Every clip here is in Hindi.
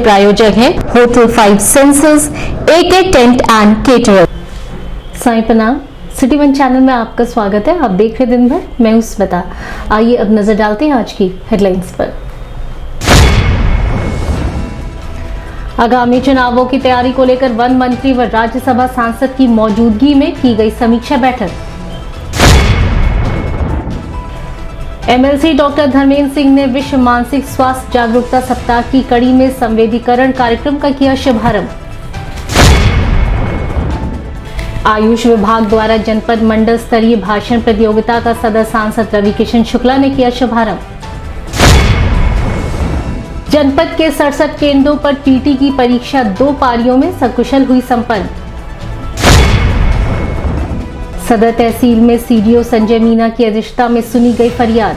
प्रायोजक हैं hotel 5 senses, AK tent and caterer. Sai Pranam, city one channel में आपका स्वागत है। आप देख रहे दिन भर, मैं हूं स्मिता। आइए अब नजर डालते हैं आज की हेडलाइंस पर। आगामी चुनावों की तैयारी को लेकर वन मंत्री व राज्यसभा सांसद की मौजूदगी में की गई समीक्षा बैठक। MLC डॉक्टर धर्मेंद्र सिंह ने विश्व मानसिक स्वास्थ्य जागरूकता सप्ताह की कड़ी में संवेदीकरण कार्यक्रम का किया शुभारंभ। आयुष विभाग द्वारा जनपद मंडल स्तरीय भाषण प्रतियोगिता का सदर सांसद रवि किशन शुक्ला ने किया शुभारंभ। जनपद के 67 केंद्रों पर टीटी की परीक्षा 2 पारियों में सकुशल हुई संपन्न। सदर तहसील में CDO संजय मीना की अध्यक्षता में सुनी गई फरियाद।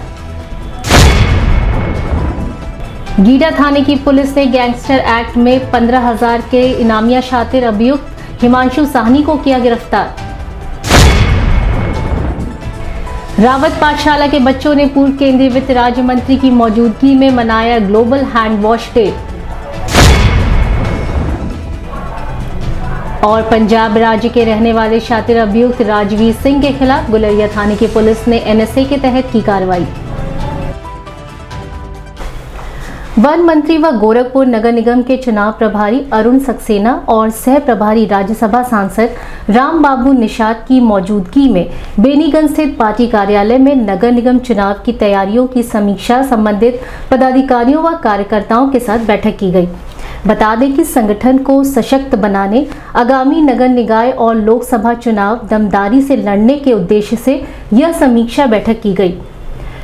गीडा थाने की पुलिस ने गैंगस्टर एक्ट में 15,000 के इनामिया शातिर अभियुक्त हिमांशु साहनी को किया गिरफ्तार। रावत पाठशाला के बच्चों ने पूर्व केंद्रीय वित्त राज्य मंत्री की मौजूदगी में मनाया ग्लोबल हैंड वॉश डे। और पंजाब राज्य के रहने वाले शातिर अभियुक्त राजवीर सिंह के खिलाफ गुलरिया थाने की पुलिस ने NSA के तहत की कार्रवाई। वन मंत्री व गोरखपुर नगर निगम के चुनाव प्रभारी अरुण सक्सेना और सह प्रभारी राज्यसभा सांसद राम बाबू निषाद की मौजूदगी में बेनीगंज स्थित पार्टी कार्यालय में नगर निगम चुनाव की तैयारियों की समीक्षा संबंधित पदाधिकारियों व कार्यकर्ताओं के साथ बैठक की गई। बता दें कि संगठन को सशक्त बनाने, आगामी नगर निकाय और लोकसभा चुनाव दमदारी से लड़ने के उद्देश्य से यह समीक्षा बैठक की गई।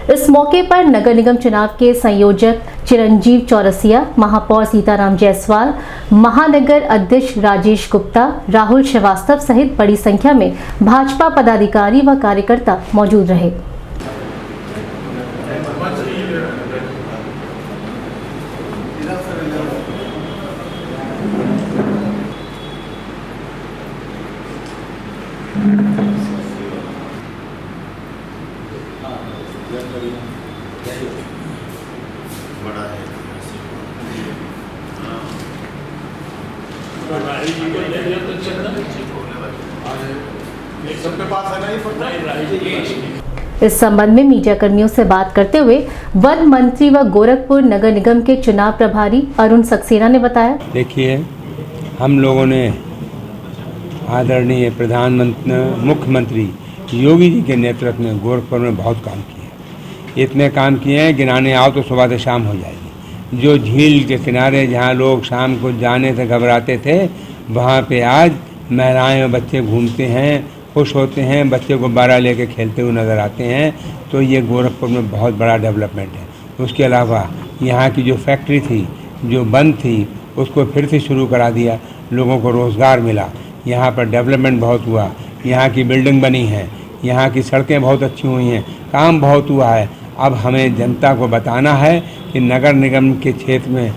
इस मौके पर नगर निगम चुनाव के संयोजक चिरंजीव चौरसिया, महापौर सीताराम जायसवाल, महानगर अध्यक्ष राजेश गुप्ता, राहुल श्रीवास्तव सहित बड़ी संख्या में भाजपा पदाधिकारी व कार्यकर्ता मौजूद रहे। इस संबंध में मीडिया कर्मियों से बात करते हुए वन मंत्री व गोरखपुर नगर निगम के चुनाव प्रभारी अरुण सक्सेना ने बताया। देखिए, हम लोगों ने आदरणीय प्रधानमंत्री मुख्यमंत्री योगी जी के नेतृत्व में गोरखपुर में बहुत काम किए। इतने काम किए हैं, गिनाने आओ तो सुबह से शाम हो जाएगी। जो झील के किनारे जहाँ लोग शाम को जाने से घबराते थे, वहाँ पे आज महिलाएं और बच्चे घूमते हैं, खुश होते हैं, बच्चे गुब्बारा लेके खेलते हुए नज़र आते हैं। तो ये गोरखपुर में बहुत बड़ा डेवलपमेंट है। उसके अलावा यहाँ की जो फैक्ट्री थी, जो बंद थी, उसको फिर से शुरू करा दिया, लोगों को रोज़गार मिला। यहाँ पर डेवलपमेंट बहुत हुआ, यहाँ की बिल्डिंग बनी है, यहाँ की सड़कें बहुत अच्छी हुई हैं, काम बहुत हुआ है। अब हमें जनता को बताना है कि नगर निगम के क्षेत्र में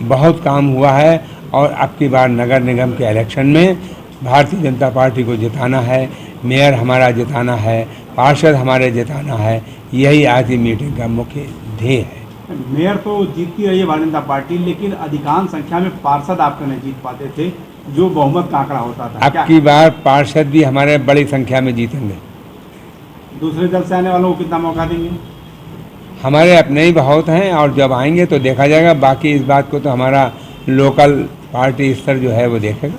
बहुत काम हुआ है और अब की बार नगर निगम के इलेक्शन में भारतीय जनता पार्टी को जिताना है, मेयर हमारा जिताना है, पार्षद हमारे जिताना है। यही आज की मीटिंग का मुख्य ध्येय है। मेयर तो जीतती रही है भारतीय जनता पार्टी, लेकिन अधिकांश संख्या में पार्षद आपको नहीं जीत पाते थे, जो बहुमत का आंकड़ा होता था। अब की बार पार्षद भी हमारे बड़ी संख्या में जीतेंगे। दूसरे दल से आने वालों को कितना मौका देंगे? हमारे अपने ही बहुत हैं और जब आएंगे तो देखा जाएगा। बाकी इस बात को तो हमारा लोकल पार्टी स्तर जो है वो देखेगा।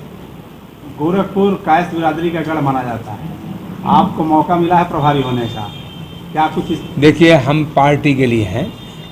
गोरखपुर कायस्थ बिरादरी का गढ़ माना जाता है, आपको मौका मिला है प्रभारी होने का, क्या कुछ देखिए, हम पार्टी के लिए हैं,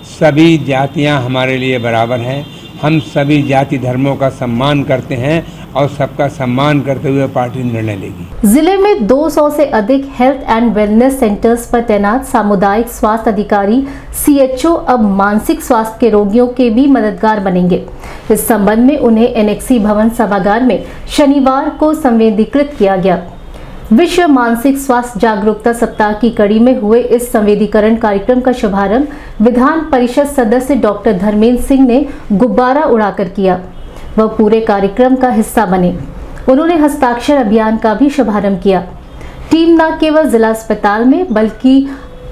सभी जातियां हमारे लिए बराबर हैं। हम सभी जाति धर्मों का सम्मान करते हैं और सबका सम्मान करते हुए पार्टी निर्णय लेगी। जिले में 200 से अधिक हेल्थ एंड वेलनेस सेंटर्स पर तैनात सामुदायिक स्वास्थ्य अधिकारी CHO अब मानसिक स्वास्थ्य के रोगियों के भी मददगार बनेंगे। इस संबंध में उन्हें NXC भवन सभागार में शनिवार को संवेदीकृत किया गया। विश्व मानसिक स्वास्थ्य जागरूकता सप्ताह की कड़ी में हुए इस संवेदीकरण कार्यक्रम का शुभारंभ विधान परिषद सदस्य डॉक्टर धर्मेंद्र सिंह ने गुब्बारा उड़ाकर किया। वह पूरे कार्यक्रम का हिस्सा बने। उन्होंने हस्ताक्षर अभियान का भी शुभारंभ किया। टीम न केवल जिला अस्पताल में बल्कि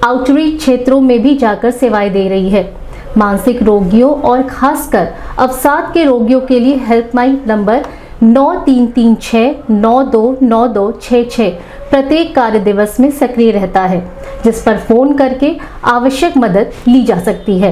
आउटरीच क्षेत्रों में भी जाकर सेवाएं दे रही है। मानसिक रोगियों और खासकर अवसाद के रोगियों के लिए हेल्पलाइन नंबर 9336929266 प्रत्येक कार्य दिवस में सक्रिय रहता है, जिस पर फोन करके आवश्यक मदद ली जा सकती है।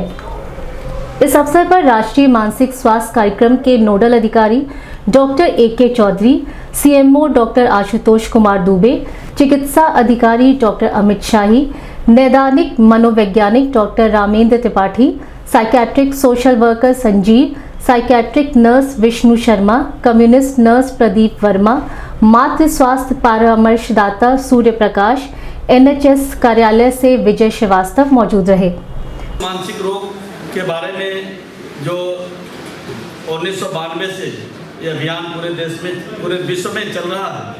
इस अवसर पर राष्ट्रीय मानसिक स्वास्थ्य कार्यक्रम के नोडल अधिकारी doctor AK Chaudhary, CMO doctor Ashutosh Kumar Dubey, चिकित्सा अधिकारी डॉक्टर अमित शाही, नैदानिक मनोवैज्ञानिक doctor Ramendra Tripathi, psychiatric social worker Sanjeev, psychiatric nurse Vishnu Sharma, community nurse Pradeep Verma, मातृ स्वास्थ्य परामर्शदाता सूर्य प्रकाश, NHS कार्यालय से विजय श्रीवास्तव मौजूद रहे। मानसिक रोग के बारे में जो 1992 से ये अभियान पूरे देश में, पूरे विश्व में चल रहा है,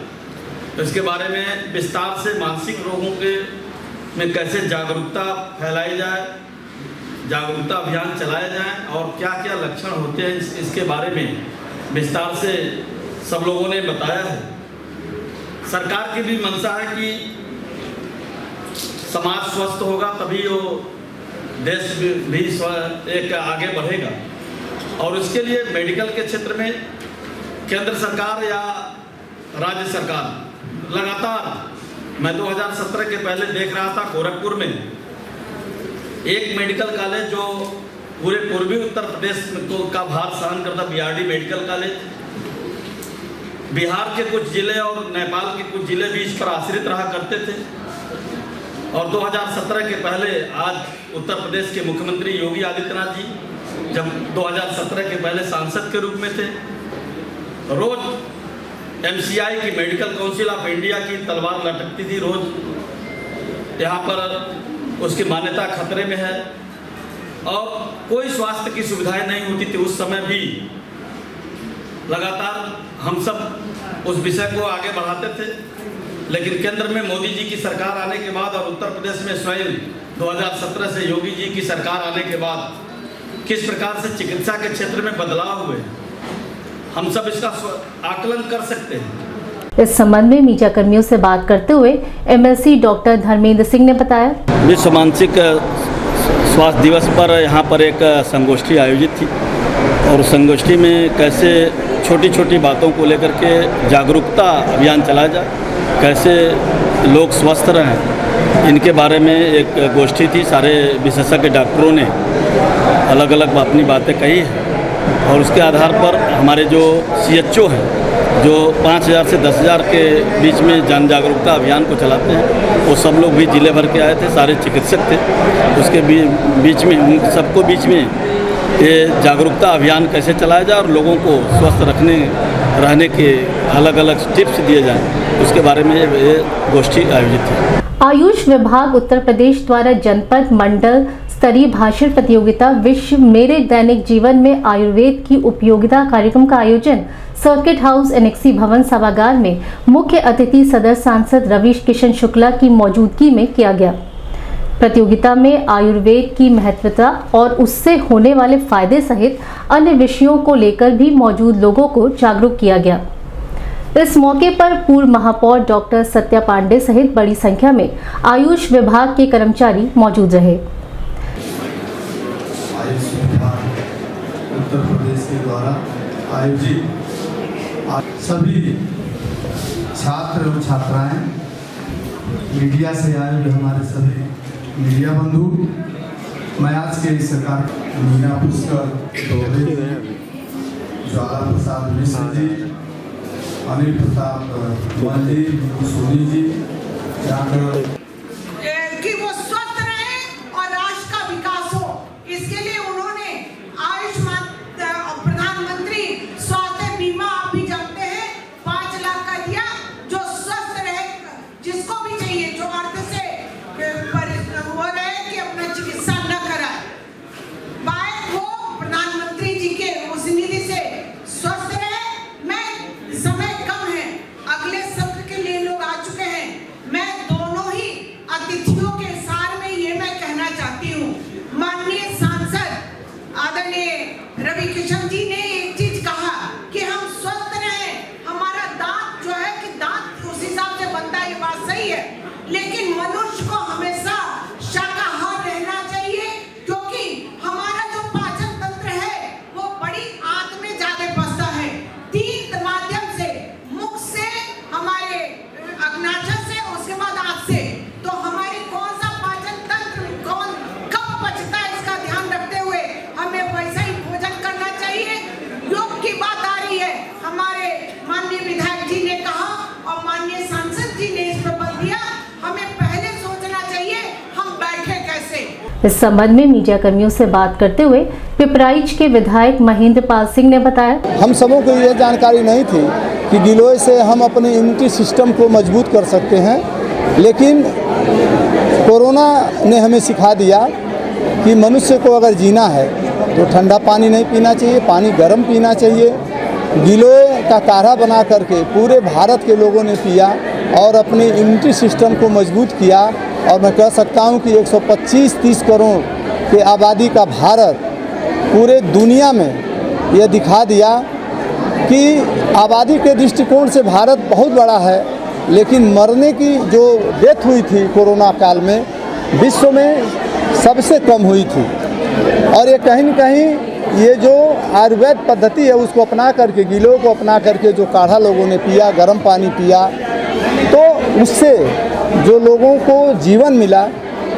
तो इसके बारे में विस्तार से मानसिक रोगों के में कैसे जागरूकता फैलाई जाए, जागरूकता अभियान चलाया जाए और क्या क्या लक्षण होते हैं इसके बारे में विस्तार से सब लोगों ने बताया है। सरकार की भी मंशा है कि समाज स्वस्थ होगा तभी वो देश भी एक आगे बढ़ेगा, और इसके लिए मेडिकल के क्षेत्र में केंद्र सरकार या राज्य सरकार लगातार, मैं 2017 के पहले देख रहा था गोरखपुर में एक मेडिकल कॉलेज जो पूरे पूर्वी उत्तर प्रदेश का भार सहन करता, BRD मेडिकल कॉलेज, बिहार के कुछ जिले और नेपाल के कुछ जिले भी इस पर आश्रित रहा करते थे। और 2017 के पहले आज उत्तर प्रदेश के मुख्यमंत्री योगी आदित्यनाथ जी जब 2017 के पहले सांसद के रूप में थे, रोज MCI की मेडिकल काउंसिल ऑफ इंडिया की तलवार लटकती थी, रोज यहाँ पर उसकी मान्यता खतरे में है और कोई स्वास्थ्य की सुविधाएं नहीं होती थी। उस समय भी लगातार हम सब उस विषय को आगे बढ़ाते थे, लेकिन केंद्र में मोदी जी की सरकार आने के बाद और उत्तर प्रदेश में स्वयं 2017 से योगी जी की सरकार आने के बाद किस प्रकार से चिकित्सा के क्षेत्र में बदलाव हुए, हम सब इसका आकलन कर सकते हैं। इस संबंध में मीडिया कर्मियों से बात करते हुए MLC डॉक्टर धर्मेंद्र सिंह ने बताया, विश्व मानसिक स्वास्थ्य दिवस पर यहाँ पर एक संगोष्ठी आयोजित थी और संगोष्ठी में कैसे छोटी छोटी बातों को लेकर के जागरूकता अभियान चलाया जाए, कैसे लोग स्वस्थ रहें, इनके बारे में एक गोष्ठी थी। सारे विशेषज्ञ डॉक्टरों ने अलग अलग अपनी बातें कही है और उसके आधार पर हमारे जो CHO हैं, जो 5000 से 10,000 के बीच में जन जागरूकता अभियान को चलाते हैं, वो सब लोग भी जिले भर के आए थे, सारे चिकित्सक थे। उसके बीच में उन सबको बीच में ये जागरूकता अभियान कैसे चलाया जाए और लोगों को स्वस्थ रहने के अलग अलग टिप्स दिए जाएं, उसके बारे में ये गोष्ठी आयोजित थी। आयुष विभाग उत्तर प्रदेश द्वारा जनपद मंडल स्तरीय भाषण प्रतियोगिता विश्व मेरे दैनिक जीवन में आयुर्वेद की उपयोगिता कार्यक्रम का आयोजन सर्किट हाउस NXC भवन सभागार में मुख्य अतिथि सदर सांसद रवि किशन शुक्ला की मौजूदगी में किया गया। प्रतियोगिता में आयुर्वेद की महत्वता और उससे होने वाले फायदे सहित अन्य विषयों को लेकर भी मौजूद लोगों को जागरूक किया गया। इस मौके पर पूर्व महापौर डॉक्टर सत्या पांडे सहित बड़ी संख्या में आयुष विभाग के कर्मचारी मौजूद रहे। आयुष विभाग उत्तर प्रदेश के द्वारा आयोजित सभी छात्र एवं छात्राएं, मीडिया से आए हुए हमारे सभी मीडिया बंधु, मैं आज के सरकार मीना पुष्कर डोबरे जी, ज्वाला प्रसाद मिश्र जी, अनिल प्रताप मान जी, सोनी जी, कि वो स्वस्थ रहे और राष्ट्र का विकास हो, इसके लिए उन्होंने आयुष्मान प्रधानमंत्री स्वास्थ्य बीमा, आप भी जानते हैं, 5 लाख का दिया, जो स्वस्थ रहे, जिसको भी चाहिए, जो अर्थ से वो रहे कि अपना चिकित्सा न कराए, वो प्रधानमंत्री जी के उस निधि से स्वस्थ रहे। मैं समय कम है, अगले सत्र के लिए लोग आ चुके हैं, मैं दोनों ही अतिथियों के सार में ये मैं कहना चाहती हूँ। माननीय सांसद आदरणीय रवि किशन जी ने एक चीज कहा कि हम स्वस्थ रहें, हमारा दांत जो है कि दांत उस हिसाब से बनता है, ये बात सही है, लेकिन मनुष्य को हमेशा शाकाहार रहना चाहिए, क्योंकि हमारा जो पाचन तंत्र है वो बड़ी इस संबंध में मीडिया कर्मियों से बात करते हुए पिपराइच के विधायक महेंद्र पाल सिंह ने बताया, हम सबों को ये जानकारी नहीं थी कि गिलोय से हम अपने इम्यूनिटी सिस्टम को मजबूत कर सकते हैं, लेकिन कोरोना ने हमें सिखा दिया कि मनुष्य को अगर जीना है तो ठंडा पानी नहीं पीना चाहिए, पानी गर्म पीना चाहिए। गिलोय का काढ़ा बना करके पूरे भारत के लोगों ने पिया और अपने इम्यूनिटी सिस्टम को मजबूत किया। और मैं कह सकता हूं कि 125-30 करोड़ के आबादी का भारत पूरे दुनिया में यह दिखा दिया कि आबादी के दृष्टिकोण से भारत बहुत बड़ा है, लेकिन मरने की जो डेथ हुई थी कोरोना काल में विश्व में सबसे कम हुई थी। और ये कहीं न कहीं ये जो आयुर्वेद पद्धति है उसको अपना करके, गिलोय को अपना करके जो काढ़ा लोगों ने पिया, गर्म पानी पिया, तो उससे जो लोगों को जीवन मिला।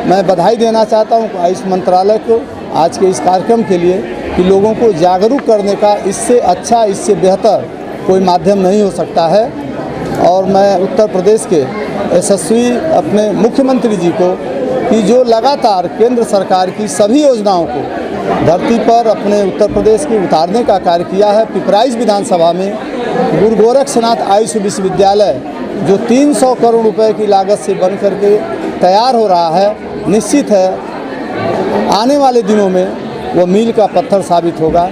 मैं बधाई देना चाहता हूँ आयुष मंत्रालय को आज के इस कार्यक्रम के लिए कि लोगों को जागरूक करने का इससे अच्छा, इससे बेहतर कोई माध्यम नहीं हो सकता है। और मैं उत्तर प्रदेश के यशस्वी अपने मुख्यमंत्री जी को कि जो लगातार केंद्र सरकार की सभी योजनाओं को धरती पर अपने उत्तर प्रदेश की उतारने का कार्य किया है। पिपराइच विधानसभा में गुरु गोरक्षनाथ आयुष विश्वविद्यालय जो 300 करोड़ रुपए की लागत से बन करके तैयार हो रहा है, निश्चित है आने वाले दिनों में वो मील का पत्थर साबित होगा।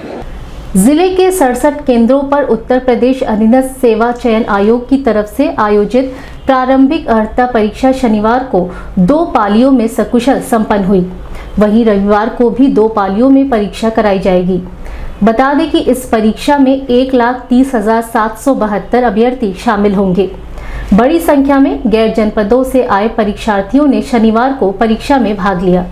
जिले के 67 केंद्रों पर उत्तर प्रदेश अधीनस्थ सेवा चयन आयोग की तरफ से आयोजित प्रारंभिक अर्हता परीक्षा शनिवार को 2 पालियों में सकुशल संपन्न हुई। वहीं रविवार को भी 2 पालियों में परीक्षा कराई जाएगी। बता दें कि इस परीक्षा में 1,30,772 अभ्यर्थी शामिल होंगे। बड़ी संख्या में गैर जनपदों से आए परीक्षार्थियों ने शनिवार को परीक्षा में भाग लिया।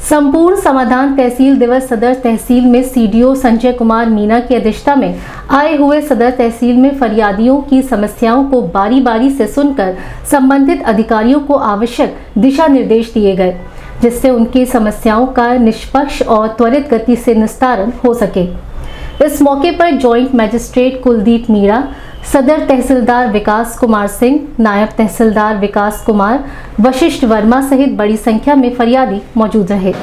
संपूर्ण समाधान तहसील दिवस सदर तहसील में सीडीओ संजय कुमार मीना की अध्यक्षता में आए हुए सदर तहसील में फरियादियों की समस्याओं को बारी बारी से सुनकर संबंधित अधिकारियों को आवश्यक दिशा निर्देश दिए गए, जिससे उनकी समस्याओं का निष्पक्ष और त्वरित गति से निस्तारण हो सके। इस मौके पर जॉइंट मजिस्ट्रेट कुलदीप मीणा, सदर तहसीलदार विकास कुमार सिंह, नायब तहसीलदार विकास कुमार, वशिष्ठ वर्मा सहित बड़ी संख्या में फरियादी मौजूद रहे।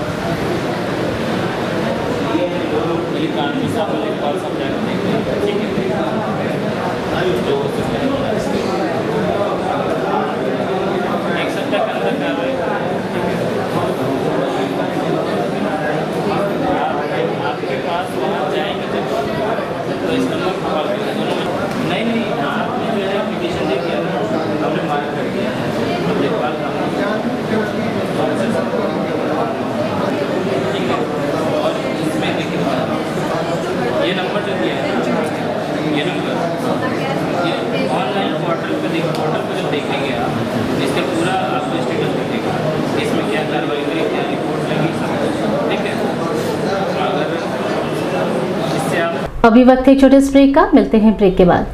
अभी वक्त है छोटे ब्रेक का, मिलते हैं ब्रेक के बाद।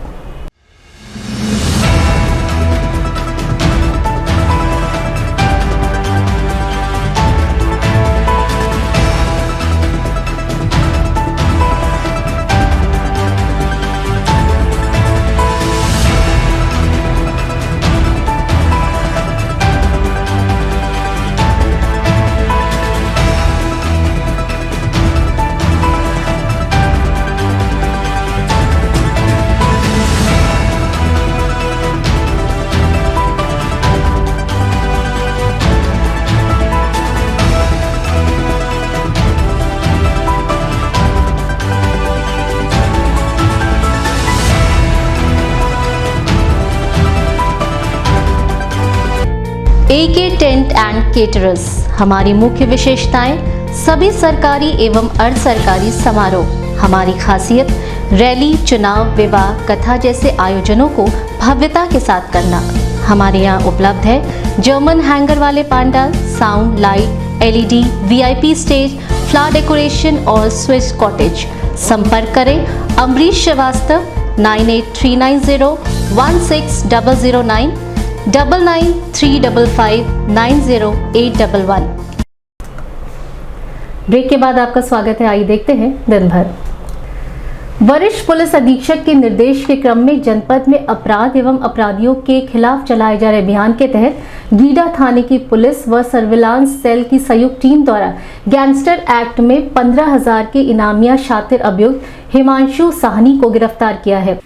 AK टेंट एंड केटरर्स, हमारी मुख्य विशेषताएं सभी सरकारी एवं अर्ध सरकारी समारोह। हमारी खासियत रैली, चुनाव, विवाह, कथा जैसे आयोजनों को भव्यता के साथ करना। हमारे यहाँ उपलब्ध है जर्मन हैंगर वाले pandal, sound, light, LED, VIP stage, flower decoration और स्विस कॉटेज। संपर्क करें अमरीश श्रीवास्तव 9839016009, 9935590811। ब्रेक के बाद आपका स्वागत है। आइए देखते हैं दिन भर। वरिष्ठ पुलिस अधीक्षक के निर्देश के क्रम में जनपद में अपराध एवं अपराधियों के खिलाफ चलाए जा रहे अभियान के तहत गीडा थाने की पुलिस व सर्विलांस सेल की संयुक्त टीम द्वारा गैंगस्टर एक्ट में 15,000 के इनामिया शातिर अभियुक्त हिमांशु साहनी को गिरफ्तार किया है।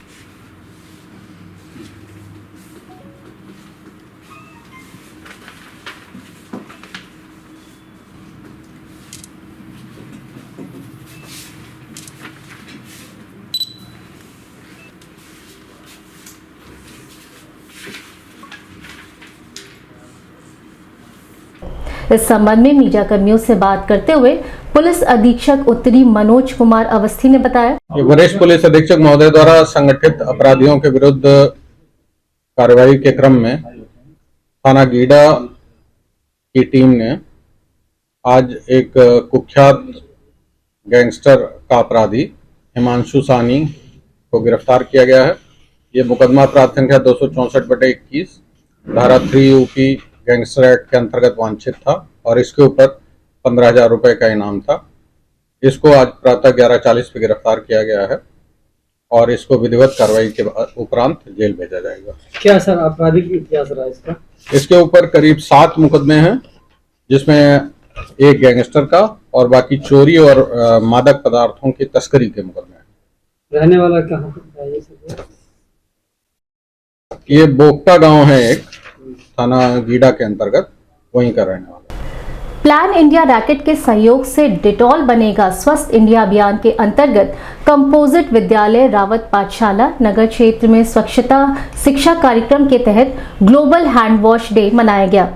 इस संबंध में मीडिया कर्मियों से बात करते हुए पुलिस अधीक्षक उत्तरी मनोज कुमार अवस्थी ने बताया, वरिष्ठ पुलिस अधीक्षक महोदय द्वारा संगठित अपराधियों के विरुद्ध कार्रवाई के क्रम में थाना गीडा की टीम ने आज एक कुख्यात गैंगस्टर का अपराधी हिमांशु साहनी को गिरफ्तार किया गया है। ये मुकदमा अपराध संख्या 264/21 धारा 3 यूपी गैंगस्टर एक्ट के अंतर्गत वांछित था और इसके ऊपर 15,000 रुपए का इनाम था। इसको आज प्रातः 11:40 पे गिरफ्तार किया गया है और इसको विधिवत कार्रवाई के उपरांत जेल भेजा जाएगा। क्या सर आपराधिक इतिहास रहा इसका? इसके ऊपर करीब 7 मुकदमे हैं, जिसमें एक गैंगस्टर का और बाकी चोरी और मादक पदार्थों की तस्करी के मुकदमे हैं। रहने वाला कहाँ है ये सब? ये बोगटा गांव है, एक थाना गीडा के अंतर्गत, वहीं का रहने वाला। प्लान इंडिया रैकेट के सहयोग से डिटॉल बनेगा स्वस्थ इंडिया अभियान के अंतर्गत कंपोजिट विद्यालय रावत पाठशाला नगर क्षेत्र में स्वच्छता शिक्षा कार्यक्रम के तहत ग्लोबल हैंड वॉश डे मनाया गया,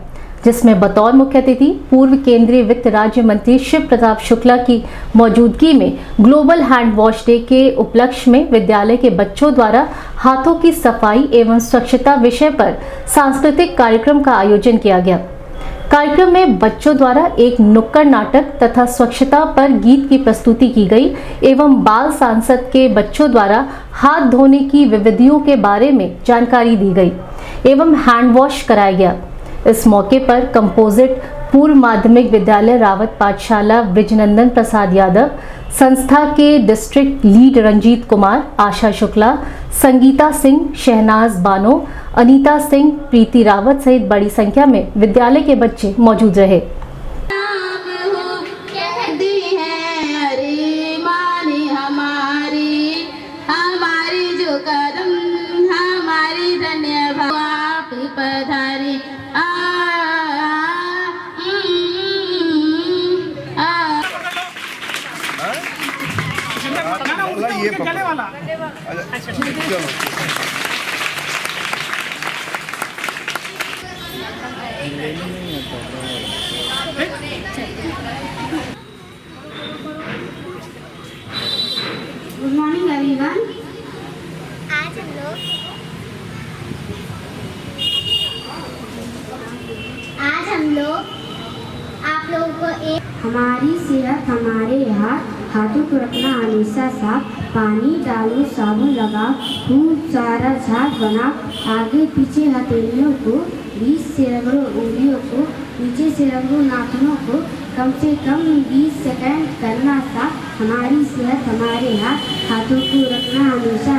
जिसमें बतौर मुख्य अतिथि पूर्व केंद्रीय वित्त राज्य मंत्री शिव प्रताप शुक्ला की मौजूदगी में ग्लोबल हैंड वॉश डे के उपलक्ष्य में विद्यालय के बच्चों द्वारा हाथों की सफाई एवं स्वच्छता विषय पर सांस्कृतिक कार्यक्रम का आयोजन किया गया। कार्यक्रम में बच्चों द्वारा एक नुक्कड़ नाटक तथा स्वच्छता पर गीत की प्रस्तुति की गई एवं बाल सांसद के बच्चों द्वारा हाथ धोने की विधियों के बारे में जानकारी दी गई एवं हैंड वॉश कराया गया। इस मौके पर कंपोजिट पूर्व माध्यमिक विद्यालय रावत पाठशाला ब्रिजनंदन प्रसाद यादव, संस्था के डिस्ट्रिक्ट लीड रंजीत कुमार, आशा शुक्ला, संगीता सिंह, शहनाज बानो, अनीता सिंह, प्रीति रावत सहित बड़ी संख्या में विद्यालय के बच्चे मौजूद रहे। ये गले वाला गुड मॉर्निंग एवरीवन। आज हम लोग आप लोगों को एक हमारी सेहत हमारे हाथों को रखना हमेशा साफ, पानी डालो, साबुन लगाओ, खूब सारा झाग बनाओ, आगे पीछे हथेलियों को बीच से रगड़ो, उंगलियों को नीचे से रगड़ो, नाखूनों को कम से कम 20 सेकंड करना साफ। हमारी सेहत हमारे हाथों को रखना हमेशा।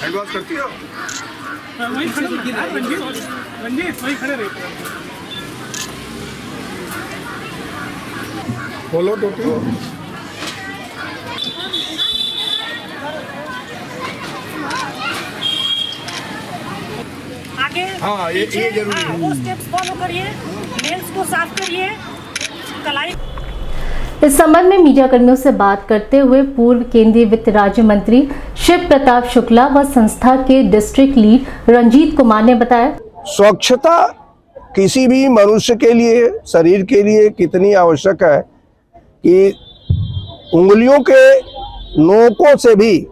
हैंड वॉश करती हो? वही खड़े रंजीत वही खड़े रहते हैं। बोलो टोपी। आगे हाँ ये जरूरी है। वो स्टेप्स फॉलो करिए, नेल्स को साफ करिए, कलाई। इस संबंध में मीडिया कर्मियों से बात करते हुए पूर्व केंद्रीय वित्त राज्य मंत्री शिव प्रताप शुक्ला व संस्था के डिस्ट्रिक्ट लीड रंजीत कुमार ने बताया, स्वच्छता किसी भी मनुष्य के लिए, शरीर के लिए कितनी आवश्यक है कि उंगलियों के नोकों से भी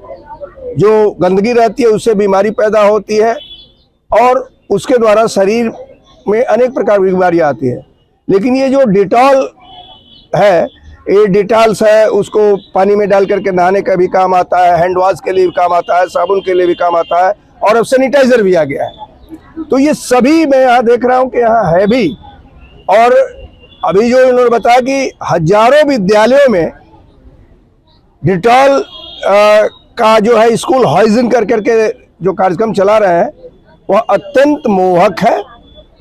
जो गंदगी रहती है उससे बीमारी पैदा होती है और उसके द्वारा शरीर में अनेक प्रकार की बीमारियां आती हैं। लेकिन ये जो डिटॉल है, ये डिटॉल्स है, उसको पानी में डाल करके नहाने का भी काम आता है, हैंड वॉश के लिए भी काम आता है, साबुन के लिए भी काम आता है और अब सैनिटाइजर भी आ गया है। तो ये सभी मैं यहाँ देख रहा हूँ कि यहाँ है भी। और अभी जो इन्होंने बताया कि हजारों विद्यालयों में डिटॉल का जो है स्कूल हाइजीन कर करके जो कार्यक्रम चला रहे हैं वह अत्यंत मोहक है,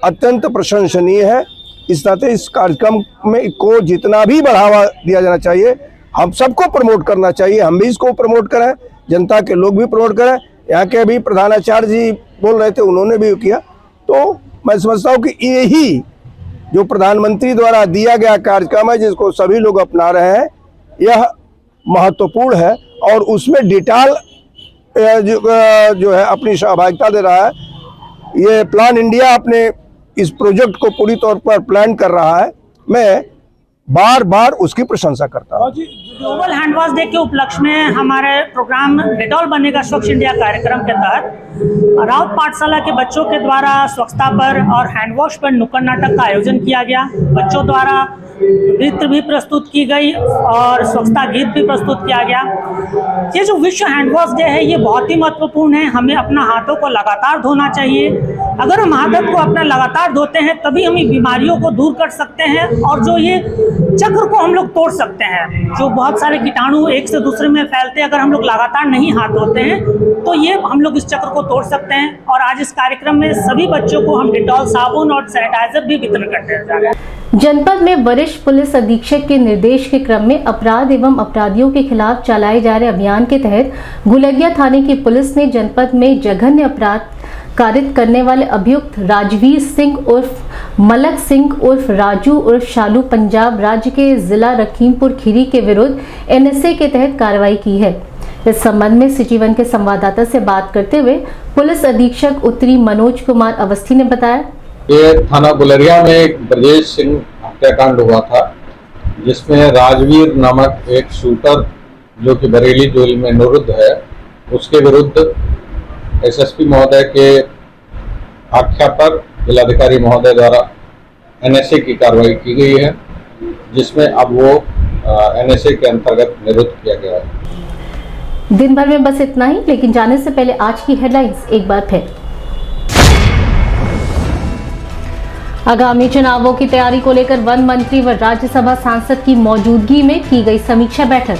अत्यंत प्रशंसनीय है। इस नाते इस कार्यक्रम में को जितना भी बढ़ावा दिया जाना चाहिए, हम सबको प्रमोट करना चाहिए। हम भी इसको प्रमोट करें, जनता के लोग भी प्रमोट करें। यहाँ के अभी प्रधानाचार्य जी बोल रहे थे, उन्होंने भी किया। तो मैं समझता हूँ कि यही जो प्रधानमंत्री द्वारा दिया गया कार्यक्रम है जिसको सभी लोग अपना रहे हैं, यह महत्वपूर्ण है। और उसमें डिटॉल जो है अपनी सहभागिता दे रहा है। ये प्लान इंडिया अपने इस प्रोजेक्ट को पूरी तौर पर प्लान कर रहा है। मैं बार बार उसकी प्रशंसा करता हूँ। ग्लोबल हैंड वॉश डे के उपलक्ष्य में हमारे प्रोग्राम डेटॉल बनेगा स्वच्छ इंडिया कार्यक्रम के तहत राउत पाठशाला के बच्चों के द्वारा स्वच्छता पर और हैंड वॉश पर नुक्कड़ नाटक का आयोजन किया गया। बच्चों द्वारा नृत्य भी प्रस्तुत की गई और स्वच्छता गीत भी प्रस्तुत किया गया। ये जो विश्व हैंड वॉश डे है ये बहुत ही महत्वपूर्ण है। हमें अपना हाथों को लगातार धोना चाहिए। अगर हम हाथों को अपना लगातार धोते हैं तभी हम बीमारियों को दूर कर सकते हैं और जो ये चक्र को हम लोग तोड़ सकते हैं। जो बहुत सारे कीटाणु एक से दूसरे में फैलते हैं, अगर हम लोग लगातार नहीं हाथ धोते हैं तो ये हम लोग इस चक्र को तोड़ सकते हैं। और आज इस कार्यक्रम में सभी बच्चों को हम डिटॉल साबुन और सैनिटाइजर भी वितरण करते जा रहे हैं। जनपद में वरिष्ठ पुलिस अधीक्षक के निर्देश के क्रम में अपराध एवं अपराधियों के खिलाफ चलाए जा रहे अभियान के तहत गुलरिया थाने की पुलिस ने जनपद में जघन्य अपराध कारित करने वाले अभियुक्त राजवीर सिंह उर्फ मलक सिंह उर्फ राजू उर्फ शालू पंजाब राज्य के जिला लखीमपुर खीरी के विरुद्ध NSA के तहत कार्रवाई की है। इस संबंध में सिटी वन के संवाददाता से बात करते हुए पुलिस अधीक्षक उत्तरी मनोज कुमार अवस्थी ने बताया, ये थाना गुलरिया में एक ब्रजेश सिंह हत्याकांड हुआ था जिसमें राजवीर नामक एक शूटर जो कि बरेली जेल में निरुद्ध है, उसके विरुद्ध SSP महोदय के आख्या पर जिलाधिकारी महोदय द्वारा NSA की कार्रवाई की गई है, जिसमें अब वो NSA के अंतर्गत निरुद्ध किया गया है। दिन भर में बस इतना ही, लेकिन जाने से पहले आज की हेडलाइंस एक बार फिर। आगामी चुनावों की तैयारी को लेकर वन मंत्री व राज्यसभा सांसद की मौजूदगी में की गई समीक्षा बैठक।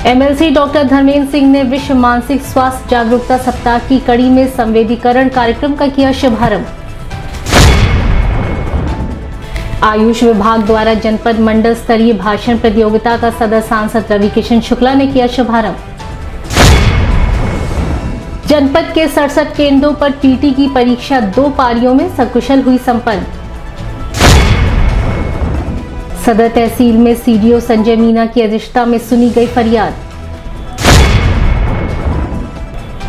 MLC डॉक्टर धर्मेंद्र सिंह ने विश्व मानसिक स्वास्थ्य जागरूकता सप्ताह की कड़ी में संवेदीकरण कार्यक्रम का किया शुभारंभ। आयुष विभाग द्वारा जनपद मंडल स्तरीय भाषण प्रतियोगिता का सदर सांसद रवि किशन शुक्ला ने किया शुभारंभ। जनपद के 67 केंद्रों पर TT की परीक्षा 2 पारियों में सकुशल हुई संपन्न। सदर तहसील में CDO संजय मीना की अध्यक्षता में सुनी गई फरियाद।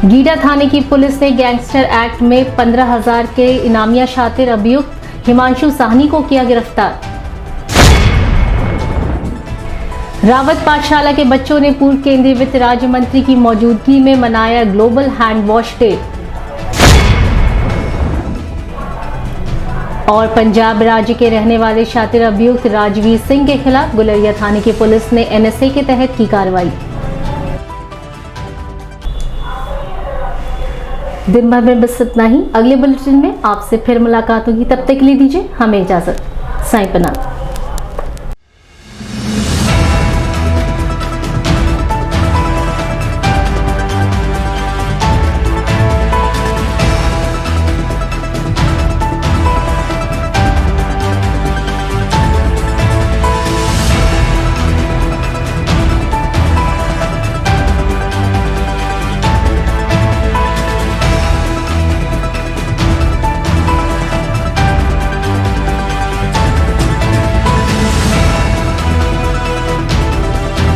गीडा थाने की पुलिस ने गैंगस्टर एक्ट में 15,000 के इनामिया शातिर अभियुक्त हिमांशु साहनी को किया गिरफ्तार। रावत पाठशाला के बच्चों ने पूर्व केंद्रीय वित्त राज्य मंत्री की मौजूदगी में मनाया ग्लोबल हैंड वॉश डे। और पंजाब राज्य के रहने वाले शातिर अभियुक्त राजवीर सिंह के खिलाफ गुलरिया थाने की पुलिस ने NSA के तहत की कार्रवाई। दिन भर में बस इतना ही। अगले बुलेटिन में आपसे फिर मुलाकात होगी, तब तक के लिए दीजिए हमें इजाजत। साईं प्रणाम।